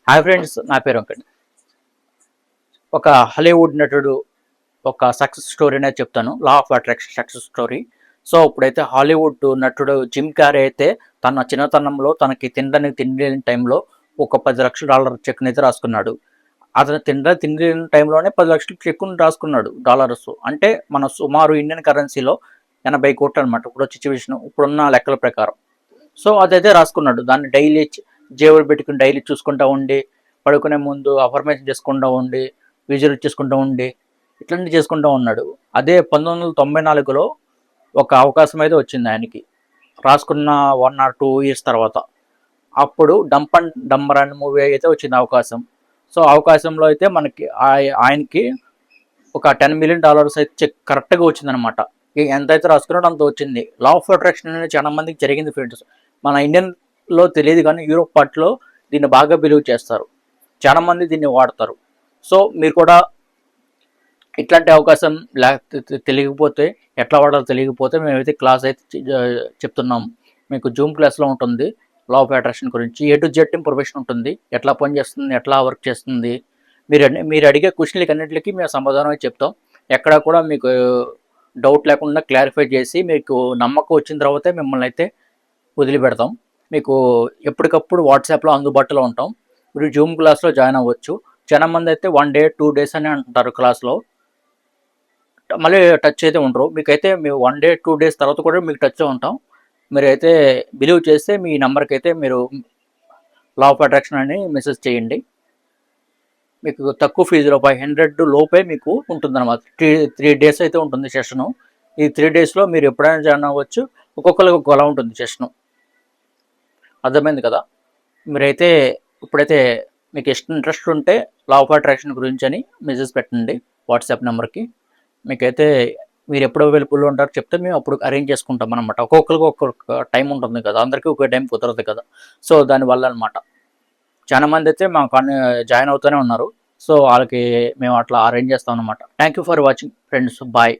Hi friends, నా పేరు వెంకట్. ఒక హాలీవుడ్ నటుడు ఒక సక్సెస్ స్టోరీ అనేది చెప్తాను. Law of attraction success story. So ఇప్పుడైతే హాలీవుడ్ నటుడు జిమ్ క్యారీ అయితే తన చిన్నతనంలో తనకి తినడానికి తిండి లేని టైంలో ఒక $10,00,000 చెక్ని అయితే రాసుకున్నాడు. అతను తిండి లేని టైంలోనే 10,00,000 చెక్కుని రాసుకున్నాడు డాలర్స్. అంటే మన సుమారు ఇండియన్ కరెన్సీలో 80 కోట్లు అనమాట ఇప్పుడు సిచ్యువేషన్, ఇప్పుడున్న లెక్కల ప్రకారం. సో అదైతే రాసుకున్నాడు. దాన్ని డైలీ జేబులు పెట్టుకుని డైలీ చూసుకుంటూ ఉండి, పడుకునే ముందు అఫర్మేషన్ చేసుకుంటూ ఉండి, విజువల్ చేసుకుంటూ ఉండి, ఇట్లాంటివి చేసుకుంటూ ఉన్నాడు. అదే 1994లో ఒక అవకాశం అయితే వచ్చింది ఆయనకి, రాసుకున్న 1 or 2 years తర్వాత. అప్పుడు డంప్ అండ్ డంబర్ అనే మూవీ అయితే వచ్చింది అవకాశం. సో అవకాశంలో అయితే మనకి ఆయనకి ఒక $10 million అయితే చెక్ కరెక్ట్గా వచ్చిందనమాట. ఎంతైతే రాసుకున్నాడో అంత వచ్చింది. లా ఆఫ్ అట్రాక్షన్ అనేది చాలా మందికి జరిగింది ఫ్రెండ్స్. మన ఇండియన్లో తెలియదు కానీ యూరోప్ పార్ట్లో దీన్ని బాగా బిలీవ్ చేస్తారు, చాలా మంది దీన్ని వాడతారు. సో మీరు కూడా ఇట్లాంటి అవకాశం తెలియకపోతే, ఎట్లా వాడాలో తెలియకపోతే మేమైతే క్లాస్ అయితే చెప్తున్నాం. మీకు జూమ్ క్లాస్లో ఉంటుంది లా ఆఫ్ అట్రాక్షన్ గురించి. A to Z ఇన్ఫర్మేషన్ ఉంటుంది, ఎట్లా పని చేస్తుంది, ఎట్లా వర్క్ చేస్తుంది. మీరు అడిగే క్వశ్చన్లకి అన్నింటికి మేము సమాధానం చెప్తాం. ఎక్కడ కూడా మీకు డౌట్ లేకుండా క్లారిఫై చేసి మీకు నమ్మకం వచ్చిన తర్వాతే మిమ్మల్ని అయితే వదిలిపెడతాం. మీకు ఎప్పటికప్పుడు వాట్సాప్లో అందుబాటులో ఉంటాం. మీరు జూమ్ క్లాస్లో జాయిన్ అవ్వచ్చు. చాలా మంది అయితే 1 day 2 days అని అంటారు క్లాస్లో, మళ్ళీ టచ్ అయితే ఉండరు. మీకైతే మేము 1 day 2 days తర్వాత కూడా మీకు టచ్లో ఉంటాం. మీరైతే బిలీవ్ చేస్తే మీ నెంబర్కి అయితే మీరు లా ఆఫ్ అట్రాక్షన్ అని మెసేజ్ చేయండి. మీకు తక్కువ ఫీజులో 500 లోపే మీకు ఉంటుందన్నమాట. 3 days అయితే ఉంటుంది సెషను. ఈ 3 daysలో మీరు ఎప్పుడైనా జాయిన్ అవ్వచ్చు. ఒక్కొక్కరికి ఒక్కోలా ఉంటుంది సెషను. అర్థమైంది కదా? మీరైతే ఇప్పుడైతే మీకు ఇంట్రెస్ట్ ఉంటే లా ఆఫ్ అట్రాక్షన్ గురించి అని మెసేజ్ పెట్టండి వాట్సాప్ నెంబర్కి. మీకైతే మీరు ఎప్పుడు అవైలబుల్ ఉంటారో చెప్తే మేము అప్పుడు అరేంజ్ చేసుకుంటాం అనమాట. ఒక్కొక్కరికి ఒక్కొక్క టైం ఉంటుంది కదా, అందరికీ ఒకే టైం కుదరదు కదా. సో దానివల్ల అనమాట. చాలా మంది అయితే మా జాయిన్ అవుతూనే ఉన్నారు. సో వాళ్ళకి మేము అట్లా అరేంజ్ చేస్తాం అనమాట. Thank you for watching friends. Bye.